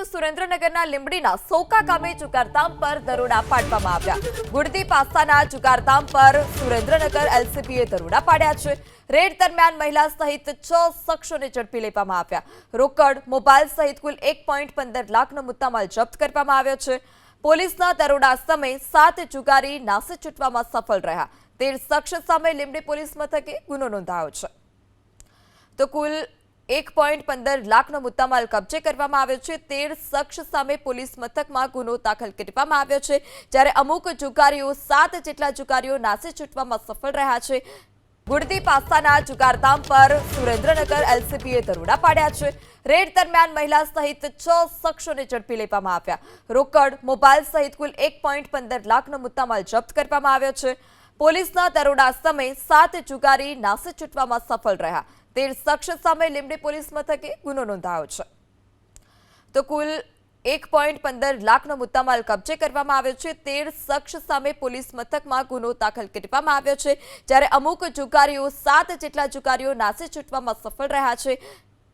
તો સુરેન્દ્રનગરના લીંબડીના સોકા ગામે ચુકારધામ પર દરોડા પાડવામાં આવ્યા। ગુડદી પાસ્તાના ચુકારધામ પર સુરેન્દ્રનગર એલસીબીએ દરોડા પાડ્યા છે। રેડ દરમિયાન મહિલા સહિત 6 શખ્સોને ઝડપી લેવામાં આવ્યા। રોકડ, મોબાઈલ સહિત કુલ 1.15 લાખનો મુદ્દામાલ જપ્ત કરવામાં આવ્યો છે। પોલીસના દરોડા સમયે 7 જુગારી નાસી છૂટવામાં સફળ રહ્યા। 13 શખ્સ સામે લીંબડી પોલીસ મથકે ગુનો નોંધાયો છે। તો કુલ 1.15 લાખનો મુદ્દામાલ કબજે કરવામાં આવ્યો છે। 13 શખ્સ સામે પોલીસ મથકમાં ગુનો દાખલ કરવામાં આવ્યો છે, જ્યારે અમુક જુગારીઓ 7 જેટલા જુગારીઓ નાસી છૂટવામાં સફળ રહ્યા છે। ગુડદી પાસ્તાના જુગારધામ પર સુરેન્દ્રનગર એલસીબીએ દરોડા પાડ્યા છે। રેડ દરમિયાન મહિલા સહિત 6 શખ્સોને ઝડપી લેવામાં આવ્યા। રોકડ, મોબાઈલ સહિત કુલ 1.15 લાખનો મુદ્દામાલ જપ્ત કરવામાં આવ્યો છે। પોલીસના દરોડા સમયે 7 જુગારી નાસી છૂટવામાં સફળ રહ્યા। 13 શખ્સ સામે લીંબડી પોલીસ મથકે ગુનો નોંધાયો છે। તો કુલ 1.15 લાખનો મુદ્દામાલ કબજે કરવામાં આવ્યો છે। 13 શખ્સ સામે પોલીસ મથકમાં ગુનો દાખલ કરવામાં આવ્યો છે, જ્યારે અમુક જુગારીઓ 7 જેટલા જુગારીઓ નાસી છૂટવામાં સફળ રહ્યા છે।